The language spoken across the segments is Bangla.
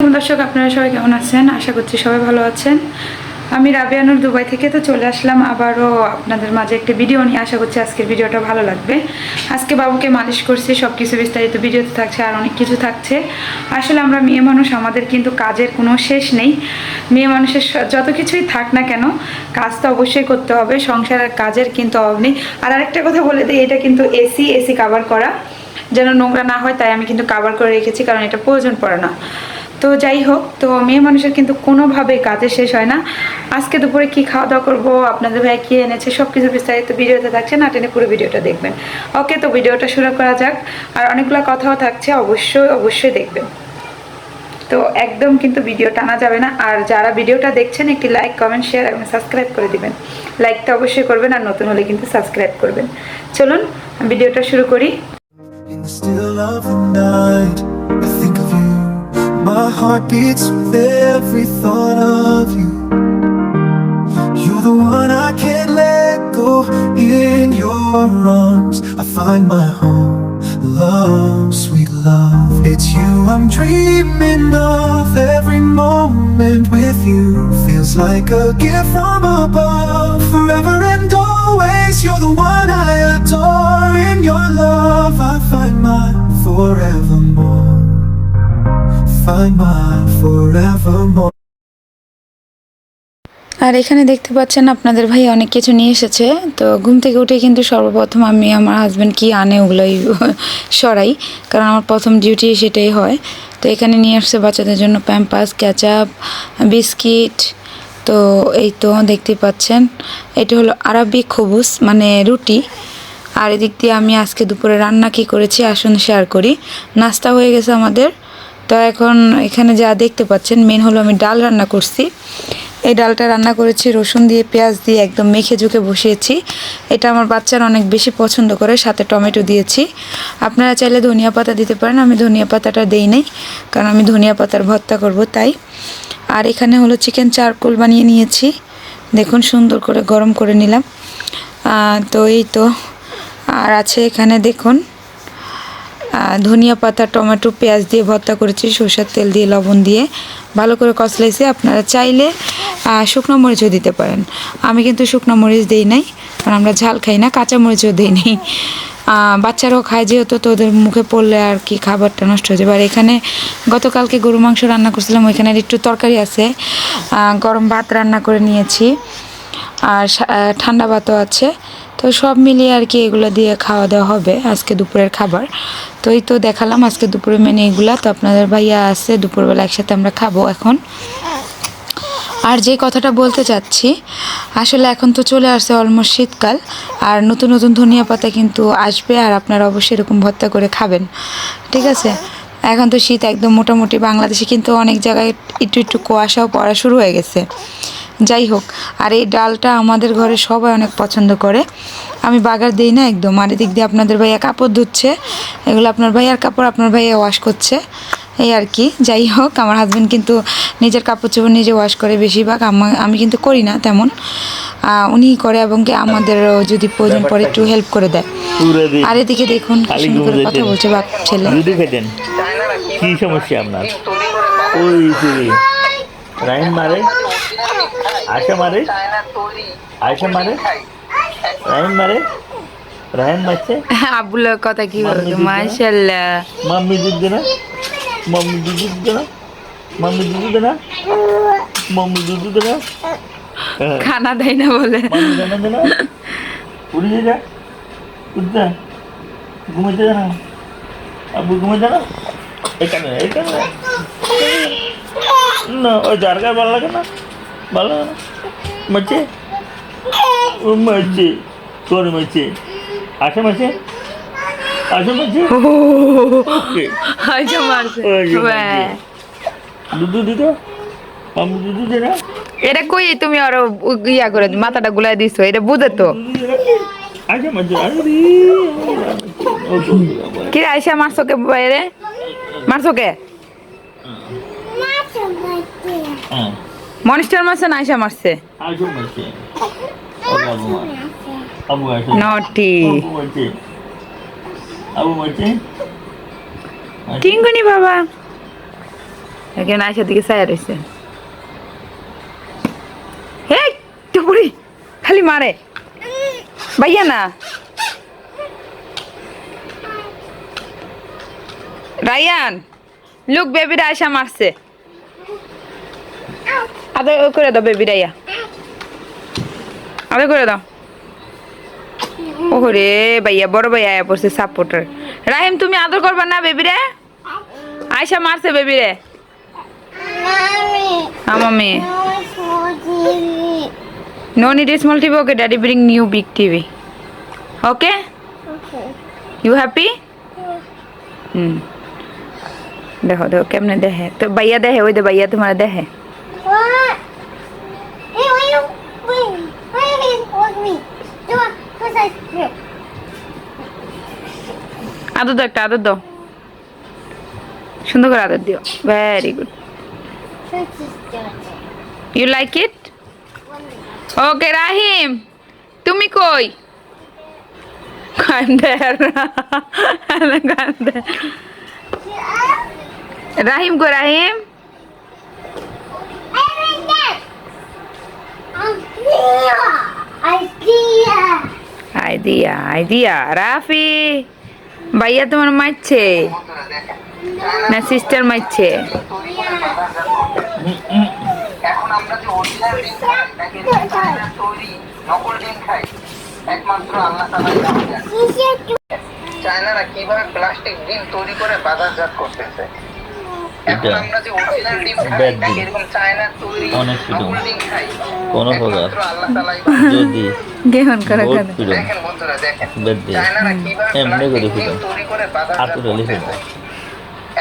আলাইকুম দর্শক, আপনারা সবাই কেমন আছেন? আশা করছি সবাই ভালো আছেন। আমি রাবিয়া নূর দুবাই থেকে তো চলে আসলাম আবারও আপনাদের মাঝে একটি ভিডিও নিয়ে। আশা করছি আজকের ভিডিওটা ভালো লাগবে। আজকে বাবুকে মালিশ করছি, সব কিছু বিস্তারিত ভিডিওতে থাকছে, আর অনেক কিছু থাকছে। আসলে আমরা মেয়ে মানুষ, আমাদের কিন্তু কাজের কোনো শেষ নেই। মেয়ে মানুষের যত কিছুই থাক না কেন, কাজ তো অবশ্যই করতে হবে। সংসারের কাজের কিন্তু অভাব নেই। আর আরেকটা কথা বলে দিই, এটা কিন্তু এসি কাভার করা, যেন নোংরা না হয়, তাই আমি কিন্তু কাভার করে রেখেছি, কারণ এটা প্রয়োজন পড়ে না। তো যাই হোক, তো মেয়ে মানুষের কিন্তু কোনোভাবে কাজে শেষ হয় না। আজকে দুপুরে কি খাওয়া দাওয়া করবো, আপনাদের ভাই কি এনেছে, সব কিছু বিস্তারিত ভিডিওতে থাকছে, না টেনে পুরো ভিডিওটা দেখবেন। ওকে, তো ভিডিওটা শুরু করা যাক। আর অনেকগুলো কথাও থাকছে, অবশ্যই দেখবেন। তো একদম কিন্তু ভিডিও টানা যাবে না। আর যারা ভিডিওটা দেখছেন, একটি লাইক, কমেন্ট, শেয়ার এবং সাবস্ক্রাইব করে দিবেন। লাইকটা অবশ্যই করবেন, আর নতুন হলে কিন্তু সাবস্ক্রাইব করবেন। চলুন ভিডিওটা শুরু করি। In the still of the night, I think of you. My heart beats with every thought of you. You're the one I can't let go. In your arms, I find my home. Love, sweet love, it's you I'm dreaming of. Every moment with you feels like a gift from above. Forever and always, you're the one I adore. In your love, I find my forevermore. Find my forevermore. আর এখানে দেখতে পাচ্ছেন আপনাদের ভাই অনেক কিছু নিয়ে এসেছে। তো ঘুম থেকে উঠে কিন্তু সর্বপ্রথম আমি আমার হাজব্যান্ড কি আনে ওগুলোই সরাই, কারণ আমার প্রথম ডিউটি সেটাই হয়। তো এখানে নিয়ে আসছে বাচ্চাদের জন্য প্যাম্পাস, ক্যাচাপ, বিস্কিট। তো এই তো দেখতে পাচ্ছেন, এটা হলো আরবি খবুস, মানে রুটি। আর এদিক দিয়ে আমি আজকে দুপুরে রান্না কী করেছি আসুন শেয়ার করি। নাস্তা হয়ে গেছে আমাদের। তো এখন এখানে যা দেখতে পাচ্ছেন, মেন হলো আমি ডাল রান্না করছি। এই ডালটা রান্না করেছি রসুন দিয়ে, পেঁয়াজ দিয়ে, একদম মেখে ঝুঁকে বসিয়েছি। এটা আমার বাচ্চারা অনেক বেশি পছন্দ করে, সাথে টমেটো দিয়েছি। আপনারা চাইলে ধনিয়া পাতা দিতে পারেন, আমি ধনিয়া পাতাটা দেই নাই, কারণ আমি ধনিয়া পাতার ভর্তা করব তাই। আর এখানে হলো চিকেন চারকোল বানিয়ে নিয়েছি, দেখুন সুন্দর করে গরম করে নিলাম। তো এই তো, আর আছে এখানে দেখুন ধনিয়া পাতা, টমেটো, পেঁয়াজ দিয়ে ভর্তা করেছি, সরষের তেল দিয়ে, লবণ দিয়ে ভালো করে কষলাইছি। আপনারা চাইলে শুকনো মরিচও দিতে পারেন। আমি কিন্তু শুকনো মরিচ দিই নাই, কারণ আমরা ঝাল খাই না, কাঁচা মরিচও দিই নাই। বাচ্চারাও খায় যেহেতু, তো ওদের মুখে পড়লে আর কি খাবারটা নষ্ট হয়ে যাবে। আর এখানে গতকালকে গরু মাংস রান্না করছিলাম, ওইখানে একটু তরকারি আছে। গরম ভাত রান্না করে নিয়েছি, আর ঠান্ডা ভাতও আছে। তো সব মিলিয়ে আর কি এগুলো দিয়ে খাওয়া দাওয়া হবে আজকে দুপুরের খাবার। তো এই তো দেখালাম আজকে দুপুরের মেনু এগুলা। তো আপনাদের ভাইয়া আছে, দুপুরবেলা একসাথে আমরা খাবো এখন। আর যে কথাটা বলতে চাচ্ছি, আসলে এখন তো চলে আসছে অলমোস্ট শীতকাল, আর নতুন নতুন ধনিয়া পাতা কিন্তু আসবে, আর আপনারা অবশ্যই এরকম ভর্তা করে খাবেন, ঠিক আছে? এখন তো শীত একদম মোটামুটি, বাংলাদেশে কিন্তু অনেক জায়গায় একটু কুয়াশাও পড়া শুরু হয়ে গেছে। যাই হোক, আর এই ডালটা আমাদের ঘরে সবাই অনেক পছন্দ করে, আমি বাগার দিই না একদম। আর এদিক দিয়ে আপনাদের ভাইয়া কাপড় ধুচ্ছে, এগুলো আপনার ভাইয়ার কাপড়, আপনার ভাইয়া ওয়াশ করছে, এই আর কি। যাই হোক, আমার হাজব্যান্ড কিন্তু নিজের কাপড় চোপড় নিজে ওয়াশ করে বেশিরভাগ, আমি কিন্তু করি না তেমন, উনিই করে, এবং কি আমাদেরও যদি প্রয়োজন পড়ে একটু হেল্প করে দেয়। আর এদিকে দেখুন কি সুন্দর করে কথা বলছে বাপ ছেলে। কি সমস্যা আপনার? ওই রাহিম মারে, আয়শা মারে, আয়শা মারে, রাহিম মারে, রাহিম মারছে। আব্বুলের কথা কি বলতো, মাশাআল্লাহ। মাম্মি দুধ দে না, মাম্মি দুধ দে না, মাম্মি দুধ দে না, মাম্মি দুধ দে না, খানা দেয় না বলে। মাম্মি দানা দে না, উড়ে যা, উঠতে ঘুমাইতে যা না, আব্বু ঘুমাইতে না, এখানে এখানে না, ওই জারগার ভালো লাগে না, ভালো লাগে না, মারছে, ও মারছে, তোর মারছে, আসে মারছে, আসে মারছে, আচ্ছা মারছে। দুধ দিত, আমি দুধ দে না। এটা কই তুমি আরো ইয়া করে মাথাটা গুলাই দিছো, এটা বুঝে তো। আসে মারছে, কি আয়সা মারছো কে বাইরে, মারছো কে? মনিস্টার মারছে না আয়সা মারছে? আসে মারছে, আবু আসে, নটি আবু মারছে, আবু মারছে, টিঙ্গুনি বাবা। এখানে আয়সার দিকে চায়া রয়েছে। হে টুপুরি খালি মারে ভাইয়া না। রায়ান লুক বেবিরা আয়সা মারছে। আদর করে দাও বেবি রাইয়া, আদর করে দাও। ওরে ভাইয়া বড় ভাইয়া আয়া পড়ছে সাপোর্টার। রাহিম তুমি আদর করবা না বেবিরে? আয়সা মারছে বেবিরে। Mummy no need a small TV. Okay, daddy bring new big TV. Okay? You happy? देखो देखो केमने देखे तो भैया देखे वही दे भैया तुम्हारा देखे आदत दो एक आदत दो सुंदर कर आदत दियो very good you like it okay Rahim তুমি কই কান্দে কান্দে রাহিম কো রাহিম আইডিয়া রাফি ভাইয়া তোমার মারছে না সিস্টার মারছে? এখন আমরা যে অরিজিনাল ডিম খাই নাকি চায়নার তৈরি নকল ডিম খাই একমাত্র আল্লাহ তাআলাই জানেন। চায়নারা কিভাবে প্লাস্টিক ডিম তৈরি করে বাজারজাত করতেছে। এখন আমরা যে অরিজিনাল ডিম খাই নাকি এরকম চায়নার তৈরি নকল ডিম খাই কোনো প্রকার একমাত্র আল্লাহ তাআলাই যদি গেহন করে খাবে। দেখেন বন্ধুরা দেখেন চায়নারা কিভাবে প্লাস্টিক ডিম তৈরি করে বাজারজাত করতেছে।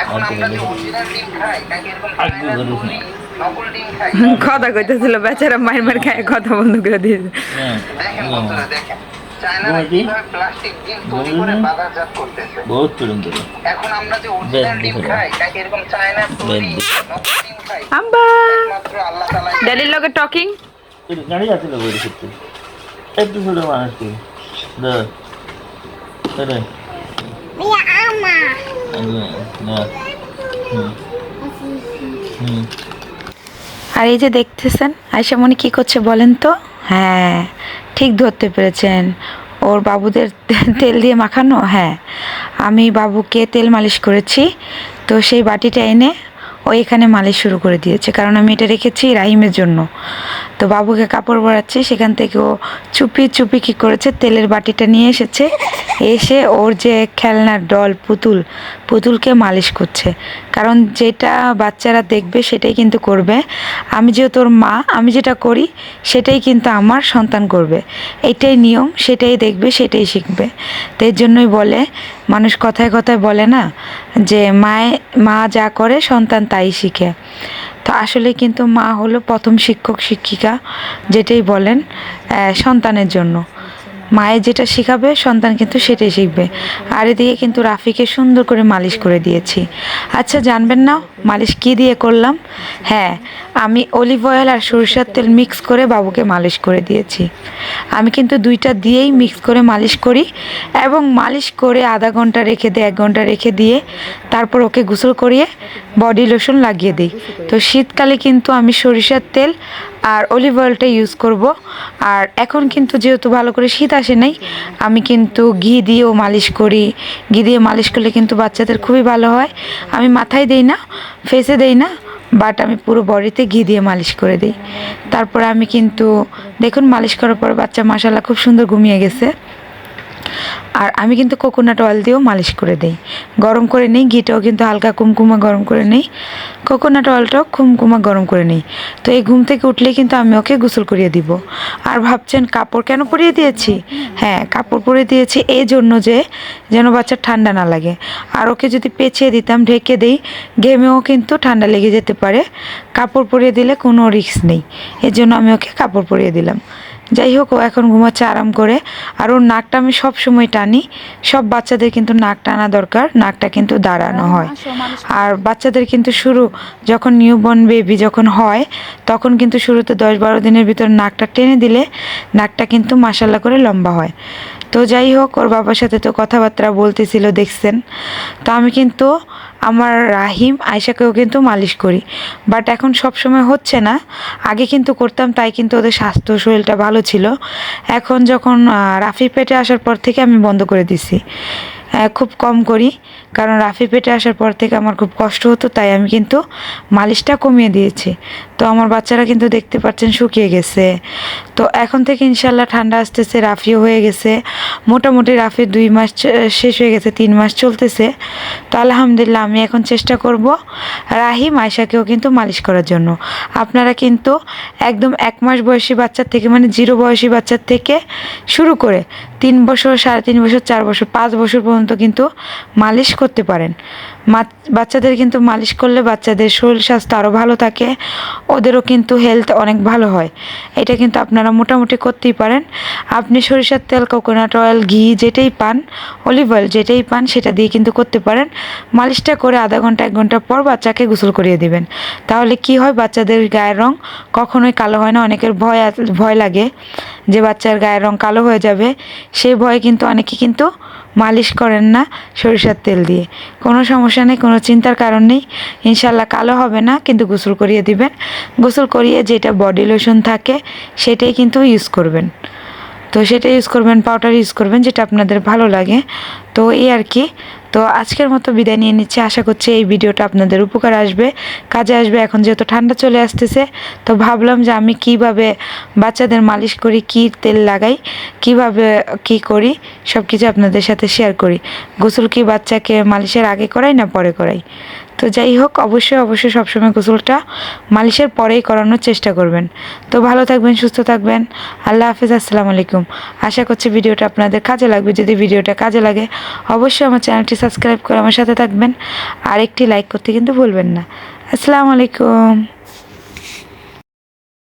এখন আমরা যে অরিজিনাল ডিম খাই নাকি এরকম চায়নার তৈরি নকল ডিম খাই কথা কইতেছিল বেচারা মার মার খায় কথা বন্ধ করে দিয়েছে। দেখেন বন্ধুরা দেখেন চায়নারা কিভাবে প্লাস্টিক ডিম তৈরি করে বাজারজাত করতেছে। বহুত চুরুম করে এখন আমরা যে অরিজিনাল ডিম খাই নাকি এরকম চায়নার তৈরি নকল ডিম খাই আম্বা একমাত্র আল্লাহ তাআলাই ড্যাডির লগে টকিং গাড়ি আছে লোক ওই ক্ষেত্রে একটু ছোট মানুষ কি রে না আর এই যে দেখতেছেন আয়শা মনি কি করছে বলেন তো? হ্যাঁ ঠিক ধরতে পেরেছেন, ওর বাবুদের তেল দিয়ে মাখানো। হ্যাঁ আমি বাবুকে তেল মালিশ করেছি, তো সেই বাটিটা এনে ও এখানে মালিশ শুরু করে দিয়েছে, কারণ আমি এটা রেখেছি রাহিমের জন্য। তো বাবুকে কাপড় পরাচ্ছি, সেখান থেকে ও চুপি চুপি কী করেছে তেলের বাটিটা নিয়ে এসেছে, এসে ওর যে খেলনার ডল পুতুলকে মালিশ করছে। কারণ যেটা বাচ্চারা দেখবে সেটাই কিন্তু করবে। আমি যেহেতু ওর মা, আমি যেটা করি সেটাই কিন্তু আমার সন্তান করবে, এটাই নিয়ম, সেটাই দেখবে সেটাই শিখবে। তো এর জন্যই বলে মানুষ কথায় কথায় বলে না যে মা যা করে সন্তান তাই শিখে। তো আসলে কিন্তু মা হলো প্রথম শিক্ষক শিক্ষিকা, যেটাই বলেন সন্তানের জন্য। মায়ের যেটা শেখাবে সন্তান কিন্তু সেটাই শিখবে। আর এদিকে কিন্তু রাফিকে সুন্দর করে মালিশ করে দিয়েছি। আচ্ছা জানবেন না মালিশ কী দিয়ে করলাম? হ্যাঁ আমি অলিভ অয়েল আর সরিষার তেল মিক্স করে বাবুকে মালিশ করে দিয়েছি। আমি কিন্তু দুইটা দিয়েই মিক্স করে মালিশ করি, এবং মালিশ করে আধা ঘন্টা রেখে দিই, 1 ঘন্টা রেখে দিয়ে তারপর ওকে গোসল করিয়ে বডি লোশন লাগিয়ে দিই। তো শীতকালে কিন্তু আমি সরিষার তেল আর অলিভ অয়েলটা ইউজ করব। আর এখন কিন্তু যেহেতু ভালো করে শীত আসে নাই, আমি কিন্তু ঘি দিয়েও মালিশ করি। ঘি দিয়ে মালিশ করলে কিন্তু বাচ্চাদের খুবই ভালো হয়। আমি মাথায় দেই না, ফেসে দেই না, বাট আমি পুরো বডিতে ঘি দিয়ে মালিশ করে দিই। তারপরে আমি কিন্তু দেখুন মালিশ করার পর বাচ্চা মাশাআল্লাহ খুব সুন্দর ঘুমিয়ে গেছে। আর আমি কিন্তু কোকোনাট অয়েল দিয়েও মালিশ করে দিই, গরম করে নিই, ঘিটাও কিন্তু হালকা কুমকুমা গরম করে নিই, কোকোনাট অয়েলটাও কুমকুমা গরম করে নিই। তো এই ঘুম থেকে উঠলেই কিন্তু আমি ওকে গোসল করিয়ে দিব। আর ভাবছেন কাপড় কেন পরিয়ে দিয়েছি? হ্যাঁ কাপড় পরিয়ে দিয়েছি এই জন্য যে যেন বাচ্চার ঠান্ডা না লাগে। আর ওকে যদি পেঁচিয়ে দিতাম, ঢেকে দিই, ঘেমেও কিন্তু ঠান্ডা লেগে যেতে পারে। কাপড় পরিয়ে দিলে কোনো রিস্ক নেই, এর জন্য আমি ওকে কাপড় পরিয়ে দিলাম। যাই হোক ও এখন ঘুমাচ্ছে আরাম করে। আর ওর নাকটা আমি সব সময় টানি, সব বাচ্চাদের কিন্তু নাক টানা দরকার, নাকটা কিন্তু দাঁড়ানো হয়। আর বাচ্চাদের কিন্তু যখন নিউবর্ন বেবি যখন হয় তখন কিন্তু শুরুতে 10-12 দিনের ভিতর নাকটা টেনে দিলে নাকটা কিন্তু মাশাআল্লাহ করে লম্বা হয়। তো যাই হোক, ওর বাবার সাথে তো কথাবার্তা বলতেছিল দেখছেন। তো আমি কিন্তু আমার রাহিম আয়শাকেও কিন্তু মালিশ করি, বাট এখন সব সময় হচ্ছে না। আগে কিন্তু করতাম, তাই কিন্তু ওদের স্বাস্থ্য শরীরটা ভালো ছিল। এখন যখন রাফি পেটে আসার পর থেকে আমি বন্ধ করে দিছি, খুব কম করি, কারণ রাফি পেটে আসার পর থেকে আমার খুব কষ্ট হতো, তাই আমি কিন্তু মালিশটা কমিয়ে দিয়েছি। তো আমার বাচ্চারা কিন্তু দেখতে পাচ্ছেন শুকিয়ে গেছে। তো এখন থেকে ইনশাল্লাহ ঠান্ডা আসতেছে, রাফিও হয়ে গেছে, মোটামুটি রাফির 2 মাস শেষ হয়ে গেছে, 3 মাস চলতেছে। তো আলহামদুলিল্লাহ আমি এখন চেষ্টা করব রাহিম আয়শাকেও কিন্তু মালিশ করার জন্য। আপনারা কিন্তু একদম 1 মাস বয়সী বাচ্চার থেকে, মানে 0 বয়সী বাচ্চার থেকে শুরু করে 3 বছর, 3.5 বছর, 4 বছর, 5 বছর পর্যন্ত কিন্তু মালিশ করতে পারেন। বাচ্চাদের কিন্তু মালিশ করলে বাচ্চাদের শরীর স্বাস্থ্য আরও ভালো থাকে, ওদেরও কিন্তু হেলথ অনেক ভালো হয়। এটা কিন্তু আপনারা মোটামুটি করতেই পারেন। আপনি সরিষার তেল, কোকোনাট অয়েল, ঘি যেটাই পান, অলিভ অয়েল যেটাই পান, সেটা দিয়ে কিন্তু করতে পারেন। মালিশটা করে আধা ঘন্টা 1 ঘন্টা পর বাচ্চাকে গোসল করিয়ে দিবেন। তাহলে কি হয়, বাচ্চাদের গায়ের রং কখনোই কালো হয় না। অনেকের ভয় লাগে যে বাচ্চার গায়ের রং কালো হয়ে যাবে, সেই ভয়ে কিন্তু অনেকে কিন্তু মালিশ করেন না সরিষার তেল দিয়ে। কোনো সমস্যা নেই, কোনো চিন্তার কারণ নেই, ইনশাল্লাহ কালো হবে না। কিন্তু গোসল করিয়ে দিবেন, গোসল করিয়ে যেটা বডি লোশন থাকে সেটাই কিন্তু ইউজ করবেন। তো সেটা ইউজ করবেন, পাউডার ইউজ করবেন, যেটা আপনাদের ভালো লাগে। তো এই আর কি। তো আজকের মতো বিদায় নিয়ে নিচ্ছি। আশা করছি এই ভিডিওটা আপনাদের উপকার আসবে, কাজে আসবে। এখন যেহেতু ঠান্ডা চলে আসতেছে, তো ভাবলাম যে আমি কিভাবে বাচ্চাদের মালিশ করি, কী তেল লাগাই, কিভাবে কি করি, সব কিছু আপনাদের সাথে শেয়ার করি। গোসল কি বাচ্চাকে মালিশের আগে করাই না পরে করাই? তো যাই হোক, অবশ্যই সবসময় গোসলটা মালিশের পরেই করানোর চেষ্টা করবেন। তো ভালো থাকবেন, সুস্থ থাকবেন। আল্লাহ হাফেজ, আসসালামু আলাইকুম। আশা করছি ভিডিওটা আপনাদের কাজে লাগবে। যদি ভিডিওটা কাজে লাগে অবশ্যই আমার চ্যানেলটি সাবস্ক্রাইব করে আমার সাথে থাকবেন, আর একটি লাইক করতে কিন্তু ভুলবেন না। আসসালামু আলাইকুম।